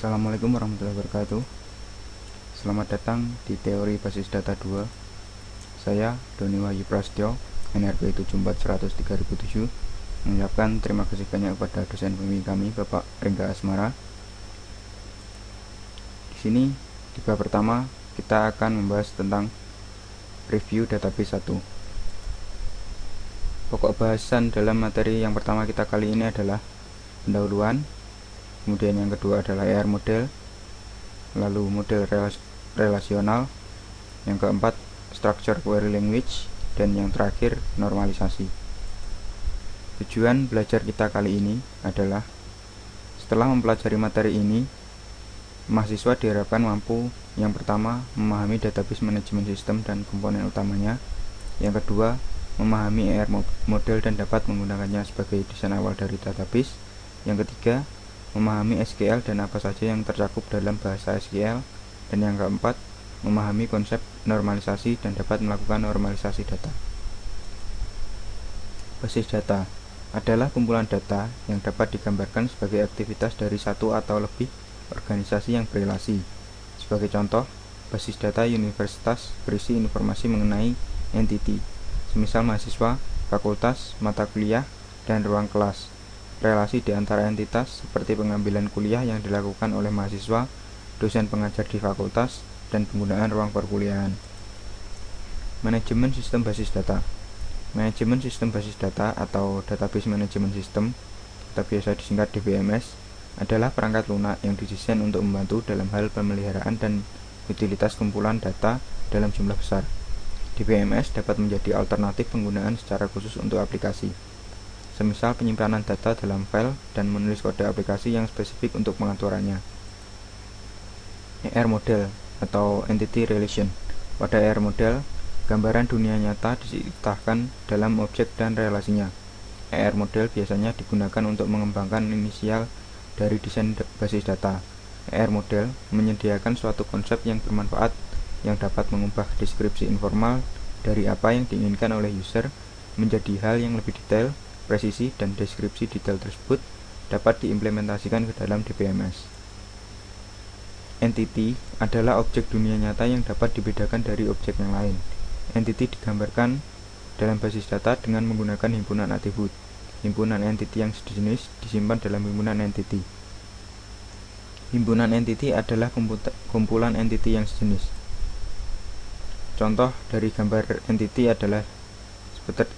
Assalamualaikum warahmatullahi wabarakatuh. Selamat datang di teori basis data 2. Saya Doni Wahyu Prasetyo, NRP 74103007, mengucapkan terima kasih banyak kepada dosen pembimbing kami, Bapak Ringga Asmara. Di sini di bab pertama kita akan membahas tentang review database 1. Pokok bahasan dalam materi yang pertama kita kali ini adalah pendahuluan. Kemudian yang kedua adalah ER model, lalu model relasional, yang keempat structure query language, dan yang terakhir normalisasi. Tujuan belajar kita kali ini adalah setelah mempelajari materi ini, mahasiswa diharapkan mampu yang pertama memahami database manajemen sistem dan komponen utamanya, yang kedua memahami ER model dan dapat menggunakannya sebagai desain awal dari database, yang ketiga memahami SQL dan apa saja yang tercakup dalam bahasa SQL, dan yang keempat memahami konsep normalisasi dan dapat melakukan normalisasi data. Basis data adalah kumpulan data yang dapat digambarkan sebagai aktivitas dari satu atau lebih organisasi yang berelasi. Sebagai contoh, basis data universitas berisi informasi mengenai entity, semisal mahasiswa, fakultas, mata kuliah, dan ruang kelas. Relasi di antara entitas seperti pengambilan kuliah yang dilakukan oleh mahasiswa, dosen pengajar di fakultas, dan penggunaan ruang perkuliahan. Manajemen sistem basis data. Manajemen sistem basis data atau database management system, atau biasa disingkat DBMS, adalah perangkat lunak yang didesain untuk membantu dalam hal pemeliharaan dan utilitas kumpulan data dalam jumlah besar. DBMS dapat menjadi alternatif penggunaan secara khusus untuk aplikasi, semisal penyimpanan data dalam file dan menulis kode aplikasi yang spesifik untuk pengaturannya. ER model atau entity relation. Pada ER model, gambaran dunia nyata diciptakan dalam objek dan relasinya. ER model biasanya digunakan untuk mengembangkan inisial dari desain basis data. ER model menyediakan suatu konsep yang bermanfaat yang dapat mengubah deskripsi informal dari apa yang diinginkan oleh user menjadi hal yang lebih detail, presisi, dan deskripsi detail tersebut dapat diimplementasikan ke dalam DBMS. Entity adalah objek dunia nyata yang dapat dibedakan dari objek yang lain. Entity digambarkan dalam basis data dengan menggunakan himpunan atribut. Himpunan entity yang sejenis disimpan dalam himpunan entity. Himpunan entity adalah kumpulan entity yang sejenis. Contoh dari gambar entity adalah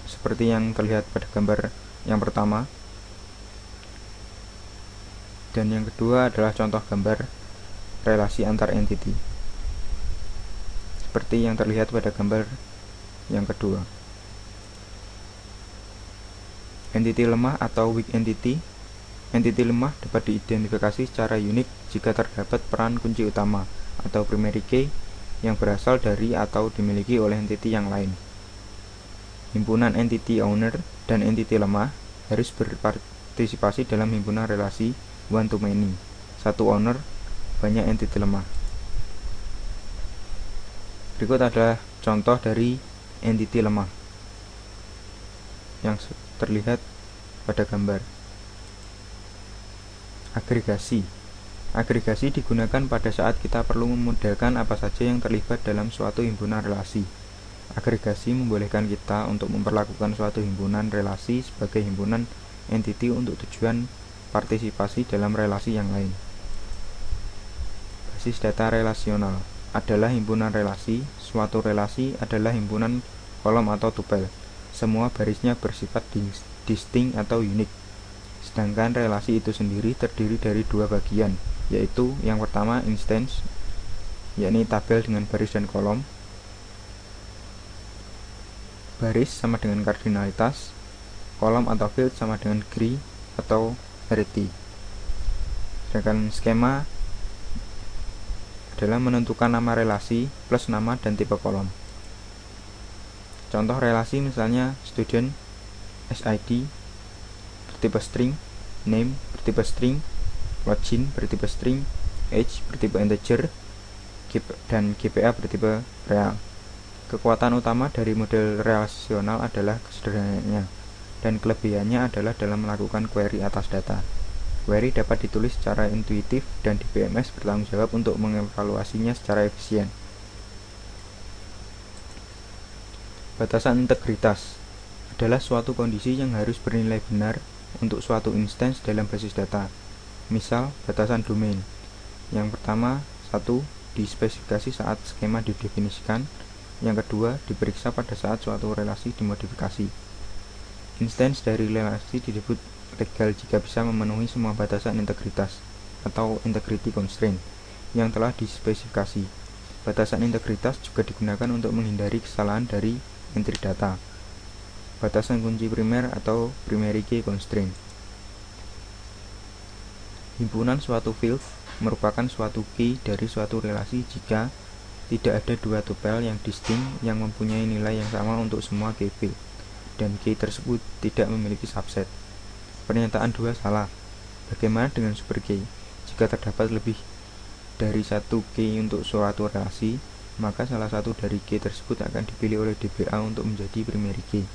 seperti yang terlihat pada gambar yang pertama, dan yang kedua adalah contoh gambar relasi antar entity seperti yang terlihat pada gambar yang kedua. Entity lemah atau weak entity. Entity lemah dapat diidentifikasi secara unik jika terdapat peran kunci utama atau primary key yang berasal dari atau dimiliki oleh entity yang lain. Himpunan entity owner dan entity lemah harus berpartisipasi dalam himpunan relasi one to many, satu owner, banyak entity lemah. Berikut adalah contoh dari entity lemah yang terlihat pada gambar. Agregasi. Agregasi digunakan pada saat kita perlu memodelkan apa saja yang terlibat dalam suatu himpunan relasi. Agregasi membolehkan kita untuk memperlakukan suatu himpunan relasi sebagai himpunan entity untuk tujuan partisipasi dalam relasi yang lain. Basis data relasional adalah himpunan relasi. Suatu relasi adalah himpunan kolom atau tupel. Semua barisnya bersifat distinct atau unik. Sedangkan relasi itu sendiri terdiri dari dua bagian, yaitu yang pertama instance, yakni tabel dengan baris dan kolom. Baris sama dengan kardinalitas, kolom atau field sama dengan degree atau arity. Sedangkan skema adalah menentukan nama relasi plus nama dan tipe kolom. Contoh relasi misalnya student SID bertipe string, name bertipe string, login bertipe string, age bertipe integer, dan GPA bertipe real. Kekuatan utama dari model relasional adalah kesederhanaannya, dan kelebihannya adalah dalam melakukan query atas data. Query dapat ditulis secara intuitif dan DBMS bertanggung jawab untuk mengevaluasinya secara efisien. Batasan integritas adalah suatu kondisi yang harus bernilai benar untuk suatu instance dalam basis data. Misal, batasan domain. Yang pertama, 1. Dispesifikasi saat skema didefinisikan. Yang kedua, diperiksa pada saat suatu relasi dimodifikasi. Instance dari relasi disebut legal jika bisa memenuhi semua batasan integritas atau integrity constraint yang telah dispesifikasi. Batasan integritas juga digunakan untuk menghindari kesalahan dari entry data. Batasan kunci primer atau primary key constraint. Himpunan suatu field merupakan suatu key dari suatu relasi jika tidak ada dua tupel yang distinct yang mempunyai nilai yang sama untuk semua key field, dan key tersebut tidak memiliki subset. Pernyataan 2 salah. Bagaimana dengan super key? Jika terdapat lebih dari satu key untuk suatu relasi, maka salah satu dari key tersebut akan dipilih oleh DBA untuk menjadi primary key.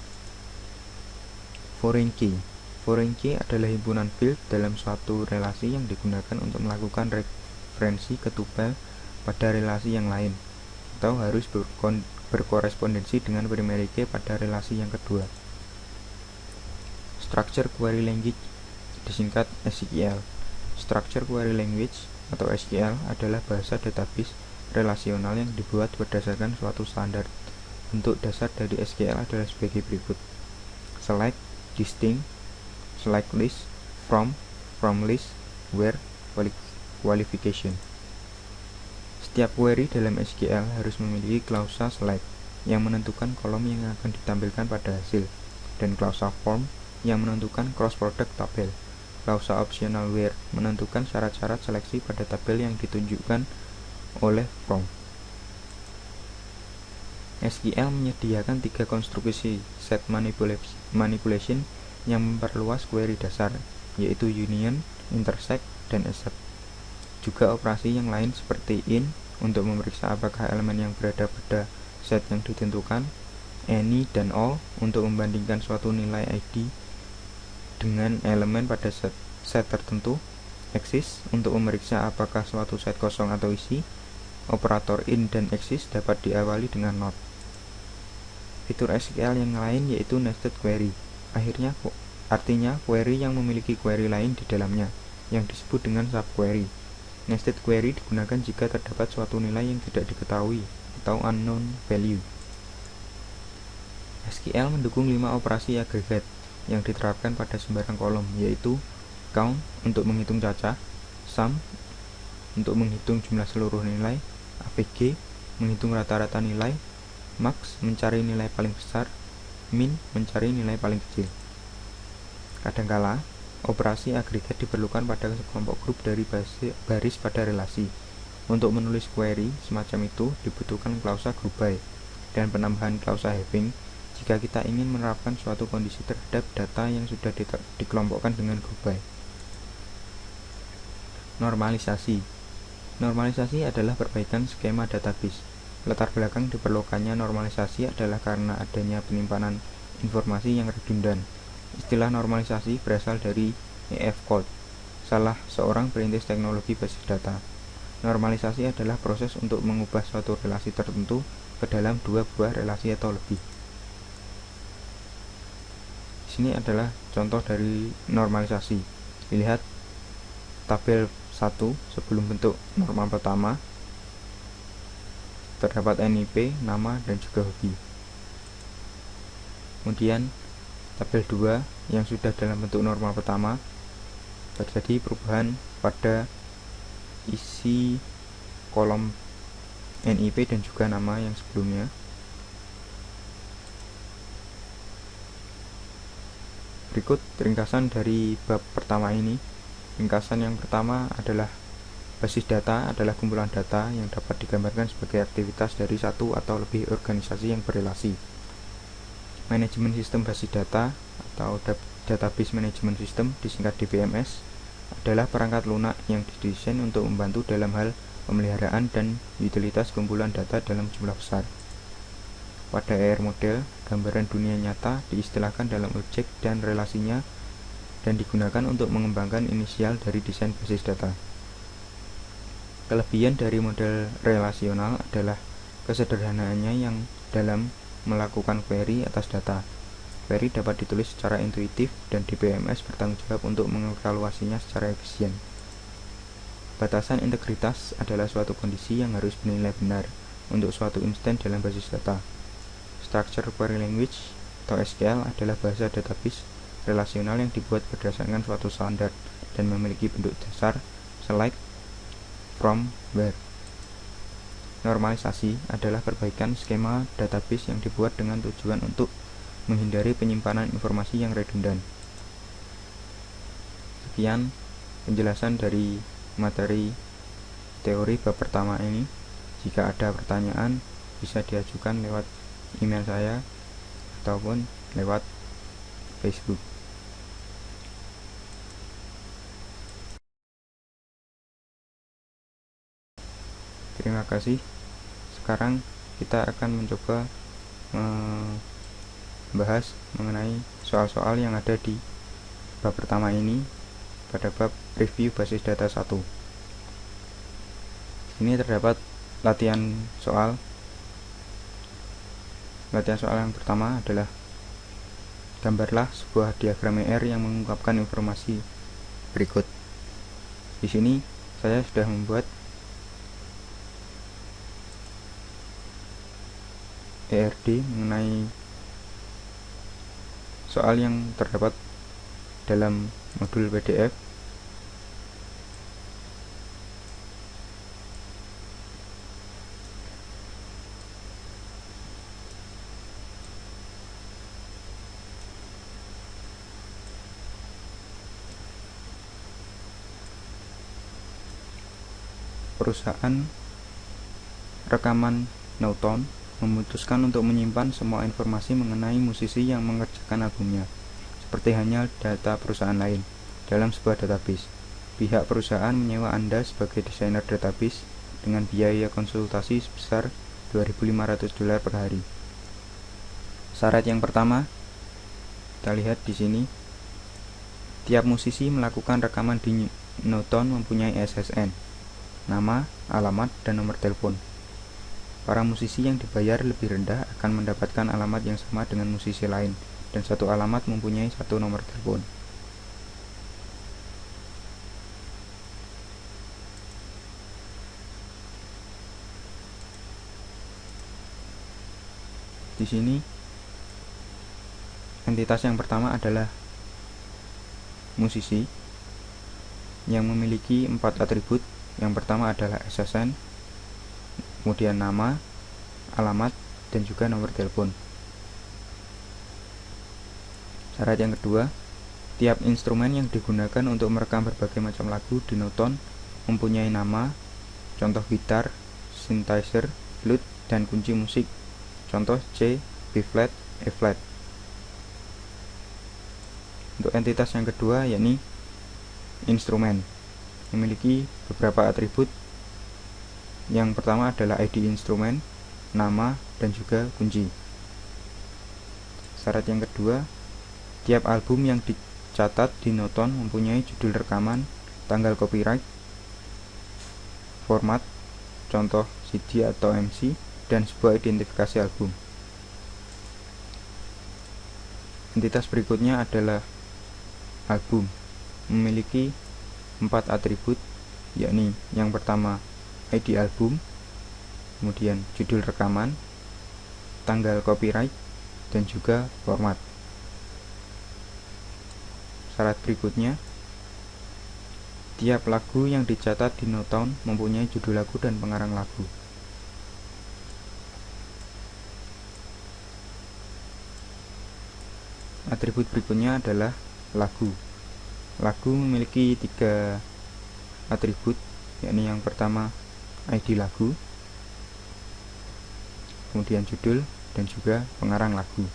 Foreign key. Foreign key adalah himpunan field dalam suatu relasi yang digunakan untuk melakukan referensi ke tupel pada relasi yang lain, atau harus berkorespondensi dengan primary key pada relasi yang kedua. Structure Query Language, disingkat SQL. Structure Query Language atau SQL adalah bahasa database relasional yang dibuat berdasarkan suatu standar. Bentuk dasar dari SQL adalah sebagai berikut: select, distinct, select list, from list, where, qualification. Setiap query dalam SQL harus memiliki klausa select yang menentukan kolom yang akan ditampilkan pada hasil, dan klausa form yang menentukan cross product tabel. Klausa optional where menentukan syarat-syarat seleksi pada tabel yang ditunjukkan oleh from. SQL menyediakan 3 konstruksi set manipulation yang memperluas query dasar, yaitu union, intersect, dan except. Juga operasi yang lain seperti in untuk memeriksa apakah elemen yang berada pada set yang ditentukan, any dan all untuk membandingkan suatu nilai ID dengan elemen pada set tertentu, exist untuk memeriksa apakah suatu set kosong atau isi. Operator in dan exist dapat diawali dengan not. Fitur SQL yang lain yaitu nested query. Artinya query yang memiliki query lain di dalamnya, yang disebut dengan subquery. Nested query digunakan jika terdapat suatu nilai yang tidak diketahui atau unknown value. SQL mendukung 5 operasi agregat yang diterapkan pada sembarang kolom, yaitu count untuk menghitung cacah, sum untuk menghitung jumlah seluruh nilai, AVG menghitung rata-rata nilai, max mencari nilai paling besar, min mencari nilai paling kecil. Kadangkala, operasi agregat diperlukan pada sekelompok grup dari baris pada relasi. Untuk menulis query semacam itu dibutuhkan klausa group by dan penambahan klausa having jika kita ingin menerapkan suatu kondisi terhadap data yang sudah dikelompokkan dengan group by. Normalisasi. Normalisasi adalah perbaikan skema database. Latar belakang diperlukannya normalisasi adalah karena adanya penyimpanan informasi yang redundan. Istilah normalisasi berasal dari E.F. Colt, salah seorang perintis teknologi basis data. Normalisasi adalah proses untuk mengubah suatu relasi tertentu ke dalam 2 buah relasi atau lebih. Sini adalah contoh dari normalisasi. Dilihat tabel 1 sebelum bentuk norma pertama. Terdapat NIP, nama, dan juga hobi. Kemudian tabel 2 yang sudah dalam bentuk norma pertama, terjadi perubahan pada isi kolom NIP dan juga nama yang sebelumnya. Berikut ringkasan dari bab pertama ini. Ringkasan yang pertama adalah basis data adalah kumpulan data yang dapat digambarkan sebagai aktivitas dari satu atau lebih organisasi yang berelasi. Manajemen sistem basis data atau Database Management System disingkat DBMS adalah perangkat lunak yang didesain untuk membantu dalam hal pemeliharaan dan utilitas kumpulan data dalam jumlah besar. Pada AR model, gambaran dunia nyata diistilahkan dalam objek dan relasinya dan digunakan untuk mengembangkan inisial dari desain basis data. Kelebihan dari model relasional adalah kesederhanaannya yang dalam melakukan query atas data. Query dapat ditulis secara intuitif dan DBMS bertanggung jawab untuk mengevaluasinya secara efisien. Batasan integritas adalah suatu kondisi yang harus dinilai benar untuk suatu instan dalam basis data. Structured Query Language atau SQL adalah bahasa database relasional yang dibuat berdasarkan suatu standar dan memiliki bentuk dasar select, from, where. Normalisasi adalah perbaikan skema database yang dibuat dengan tujuan untuk menghindari penyimpanan informasi yang redundan. Sekian penjelasan dari materi teori bab pertama ini. Jika ada pertanyaan bisa diajukan lewat email saya ataupun lewat Facebook. Terima kasih. Sekarang kita akan mencoba membahas mengenai soal-soal yang ada di bab pertama ini pada bab review basis data 1. Ini terdapat latihan soal. Latihan soal yang pertama adalah gambarlah sebuah diagram ER yang mengungkapkan informasi berikut. Di sini saya sudah membuat ERD mengenai soal yang terdapat dalam modul PDF. Perusahaan rekaman Naughton memutuskan untuk menyimpan semua informasi mengenai musisi yang mengerjakan albumnya, seperti halnya data perusahaan lain, dalam sebuah database. Pihak perusahaan menyewa Anda sebagai desainer database dengan biaya konsultasi sebesar $2.500 per hari. Syarat yang pertama, kita lihat di sini. Tiap musisi melakukan rekaman di Naughton mempunyai SSN, nama, alamat, dan nomor telepon. Para musisi yang dibayar lebih rendah akan mendapatkan alamat yang sama dengan musisi lain, dan satu alamat mempunyai satu nomor telepon. Di sini, entitas yang pertama adalah musisi yang memiliki 4 atribut. Yang pertama adalah SSN, kemudian nama, alamat, dan juga nomor telepon. Syarat yang kedua, tiap instrumen yang digunakan untuk merekam berbagai macam lagu di Naughton mempunyai nama, contoh gitar, synthesizer, flute, dan kunci musik, contoh C, B flat, E flat. Untuk entitas yang kedua yakni instrumen, memiliki beberapa atribut. Yang pertama adalah ID instrumen, nama, dan juga kunci. Syarat yang kedua, tiap album yang dicatat di Naughton mempunyai judul rekaman, tanggal copyright, format, contoh CD atau MC, dan sebuah identifikasi album. Entitas berikutnya adalah album, memiliki 4 atribut, yakni yang pertama ID album, kemudian judul rekaman, tanggal copyright, dan juga format. Syarat berikutnya, tiap lagu yang dicatat di Naughton mempunyai judul lagu dan pengarang lagu. Atribut berikutnya adalah lagu. Lagu memiliki 3 atribut, yakni yang pertama ID lagu, kemudian judul, dan juga pengarang lagu.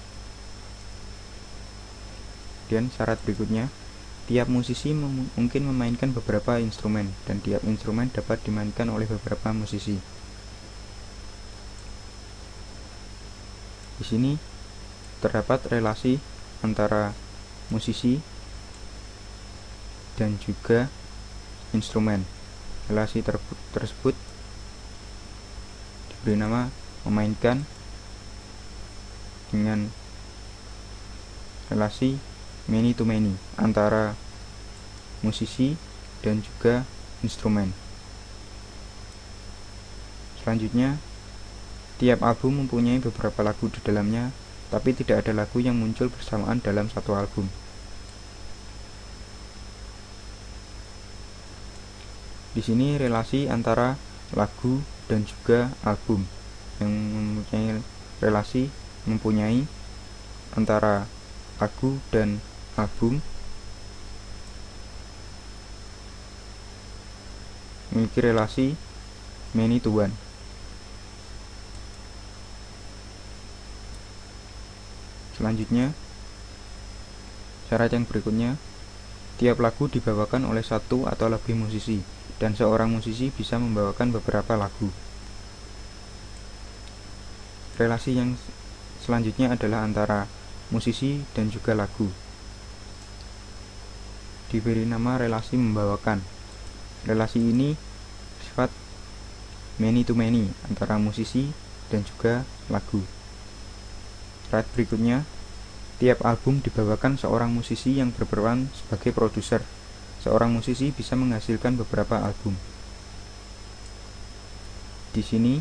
Dan syarat berikutnya, tiap musisi mungkin memainkan beberapa instrumen, dan tiap instrumen dapat dimainkan oleh beberapa musisi. Di sini terdapat relasi antara musisi dan juga instrumen. Relasi tersebut diberi nama memainkan dengan relasi many to many antara musisi dan juga instrumen. Selanjutnya, tiap album mempunyai beberapa lagu di dalamnya, tapi tidak ada lagu yang muncul bersamaan dalam satu album. Di sini relasi antara lagu dan juga album yang mempunyai antara lagu dan album memiliki relasi many to one. Selanjutnya, syarat yang berikutnya, tiap lagu dibawakan oleh satu atau lebih musisi, dan seorang musisi bisa membawakan beberapa lagu. Relasi yang selanjutnya adalah antara musisi dan juga lagu. Diberi nama relasi membawakan. Relasi ini bersifat many to many antara musisi dan juga lagu. Syarat berikutnya, tiap album dibawakan seorang musisi yang berperan sebagai produser. Seorang musisi bisa menghasilkan beberapa album. Di sini,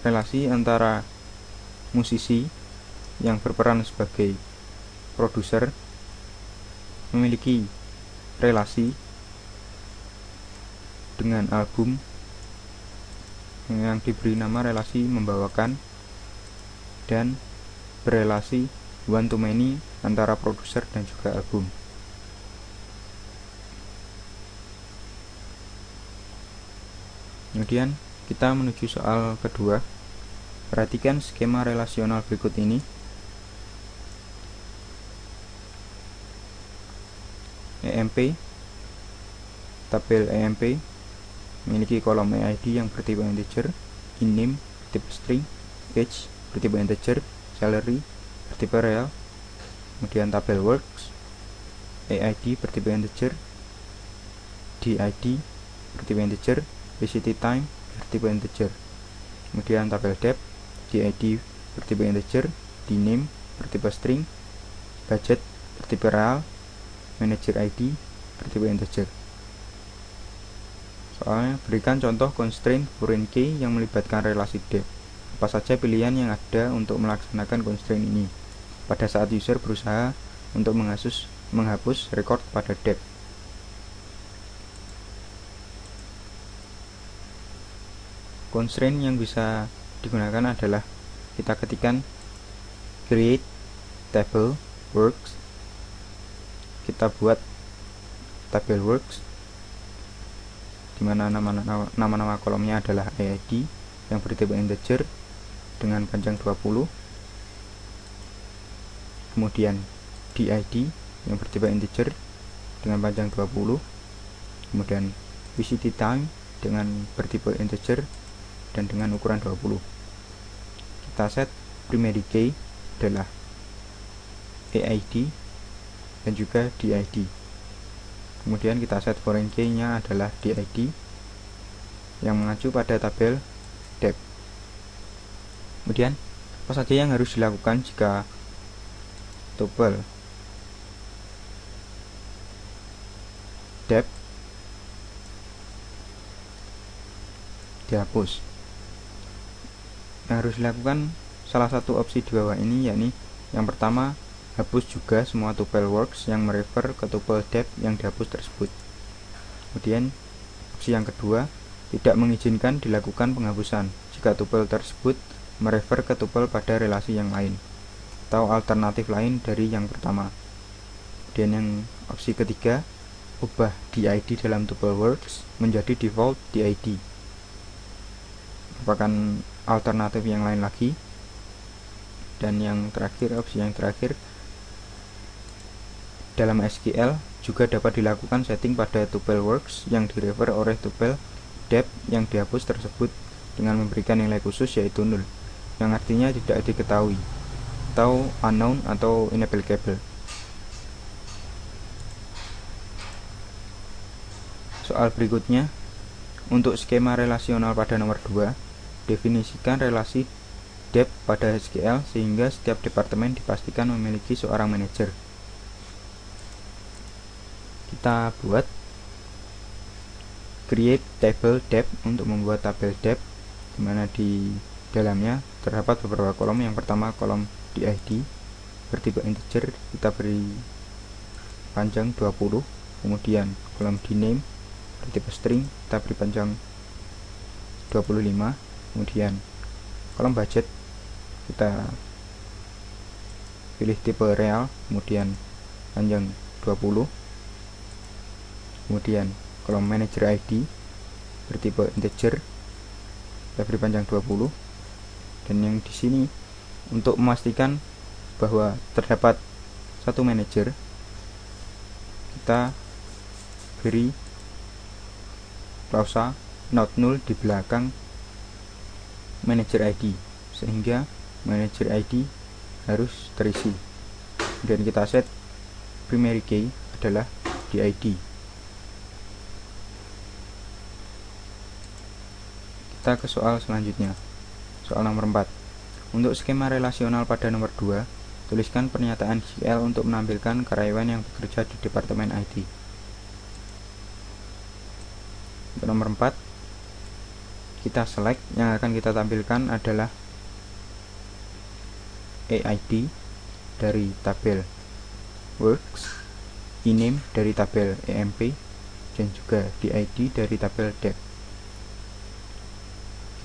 relasi antara musisi yang berperan sebagai produser memiliki relasi dengan album yang diberi nama relasi membawakan dan berelasi one to many antara produser dan juga album. Kemudian kita menuju soal kedua. Perhatikan skema relasional berikut ini. EMP, tabel EMP memiliki kolom EID yang bertipe integer, in-name bertipe string, age bertipe integer, salary bertipe real. Kemudian tabel works, EID bertipe integer, DID bertipe integer, visit time bertipe integer. Kemudian tabel dep, DID bertipe integer, dname bertipe string, budget bertipe real, manager ID bertipe integer. Soalnya, berikan contoh constraint foreign key yang melibatkan relasi dep. Apa saja pilihan yang ada untuk melaksanakan constraint ini pada saat user berusaha untuk menghapus record pada dep. Constraint yang bisa digunakan adalah kita ketikkan create table works, kita buat tabel works dimana nama-nama kolomnya adalah EID yang bertipe integer dengan panjang 20, kemudian DID yang bertipe integer dengan panjang 20, kemudian visit time dengan bertipe integer dan dengan ukuran 20. Kita set primary key adalah EID dan juga DID. Kemudian kita set foreign key nya adalah DID yang mengacu pada tabel dep. Kemudian apa saja yang harus dilakukan jika tuple dep dihapus. Yang harus dilakukan salah satu opsi di bawah ini, yakni yang pertama, hapus juga semua tuple works yang merefer ke tuple dep yang dihapus tersebut. Kemudian opsi yang kedua, tidak mengizinkan dilakukan penghapusan jika tuple tersebut merefer ke tuple pada relasi yang lain atau alternatif lain dari yang pertama. Dan yang opsi ketiga, ubah DID dalam tuple works menjadi default DID. Merupakan alternatif yang lain lagi. Dan yang terakhir, opsi yang terakhir, dalam SQL juga dapat dilakukan setting pada tuple works yang direfer oleh tuple dep yang dihapus tersebut dengan memberikan nilai khusus yaitu null, yang artinya tidak diketahui atau unknown atau inapplicable. Soal berikutnya, untuk skema relasional pada nomor 2, definisikan relasi debt pada SQL sehingga setiap departemen dipastikan memiliki seorang manajer. Kita buat create table debt untuk membuat tabel debt, di mana di dalamnya terdapat beberapa kolom. Yang pertama kolom DID bertipe integer, kita beri panjang 20. Kemudian kolom dname bertipe string, kita beri panjang 25. Kemudian kolom budget kita pilih tipe real, kemudian panjang 20. Kemudian kolom manager ID bertipe integer, kita beri panjang 20. Dan yang di sini untuk memastikan bahwa terdapat satu manajer, kita beri klausa not null di belakang manager ID sehingga manager ID harus terisi. Dan kita set primary key adalah DID. Kita ke soal selanjutnya. Soal nomor 4. Untuk skema relasional pada nomor 2, tuliskan pernyataan SQL untuk menampilkan karyawan yang bekerja di departemen IT. Untuk nomor 4, kita select, yang akan kita tampilkan adalah EID dari tabel works, ename dari tabel EMP, dan juga DID dari tabel debt.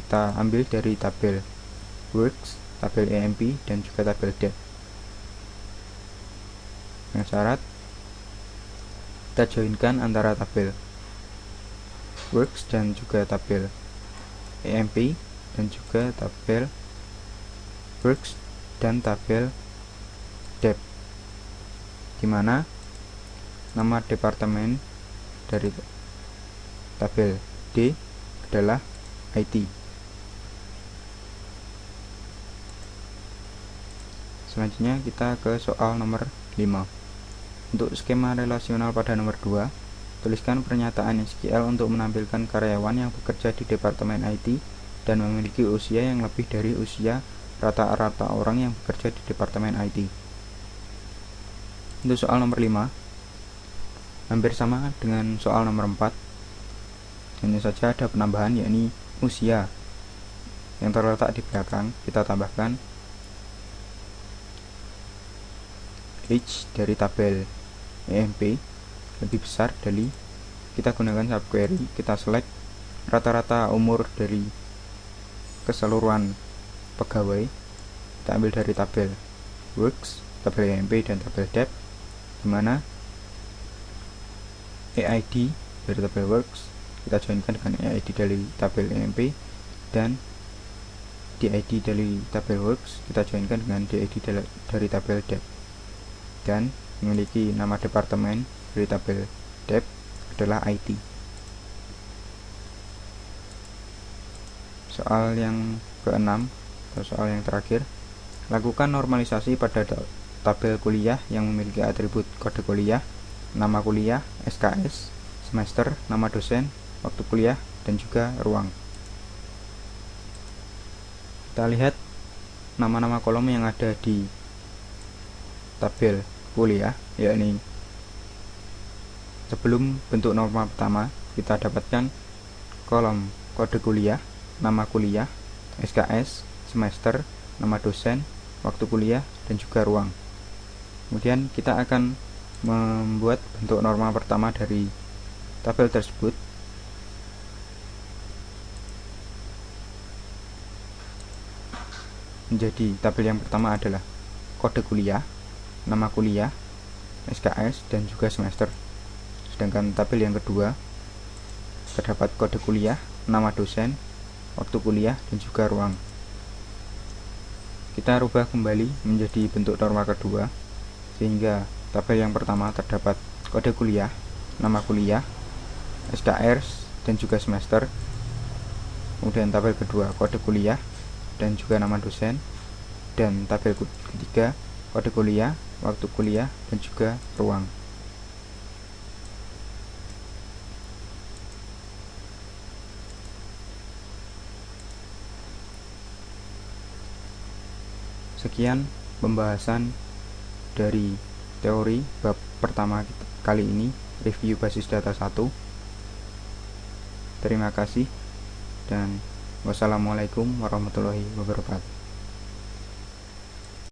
Kita ambil dari tabel works, tabel EMP, dan juga tabel debt. Dengan syarat kita joinkan antara tabel works dan juga tabel EMP, dan juga tabel works dan tabel debt, dimana nama departemen dari tabel D adalah IT. Selanjutnya kita ke soal nomor 5. Untuk skema relasional pada nomor 2, tuliskan pernyataan SQL untuk menampilkan karyawan yang bekerja di departemen IT dan memiliki usia yang lebih dari usia rata-rata orang yang bekerja di departemen IT. Untuk soal nomor 5, hampir sama dengan soal nomor 4, hanya saja ada penambahan, yakni usia yang terletak di belakang. Kita tambahkan age dari tabel EMP lebih besar dari, kita gunakan subquery, kita select rata-rata umur dari keseluruhan pegawai, kita ambil dari tabel works, tabel EMP, dan tabel debt, dimana EID dari tabel works kita joinkan dengan EID dari tabel EMP, dan DID dari tabel works kita joinkan dengan DID dari tabel debt, dan memiliki nama departemen dari tabel debt adalah IT. Soal yang ke-6 atau soal yang terakhir, lakukan normalisasi pada tabel kuliah yang memiliki atribut kode kuliah, nama kuliah, SKS, semester, nama dosen, waktu kuliah, dan juga ruang. Kita lihat nama-nama kolom yang ada di tabel kuliah, yakni sebelum bentuk norma pertama kita dapatkan kolom kode kuliah, nama kuliah, SKS, semester, nama dosen, waktu kuliah, dan juga ruang. Kemudian kita akan membuat bentuk norma pertama dari tabel tersebut. Menjadi tabel yang pertama adalah kode kuliah, nama kuliah, SKS, dan juga semester. Sedangkan tabel yang kedua terdapat kode kuliah, nama dosen, waktu kuliah, dan juga ruang. Kita rubah kembali menjadi bentuk norma kedua, sehingga tabel yang pertama terdapat kode kuliah, nama kuliah, SKS, dan juga semester. Kemudian tabel kedua kode kuliah dan juga nama dosen, dan tabel ketiga kode kuliah, waktu kuliah, dan juga ruang. Sekian pembahasan dari teori bab pertama kali ini, review basis data 1. Terima kasih dan wassalamualaikum warahmatullahi wabarakatuh.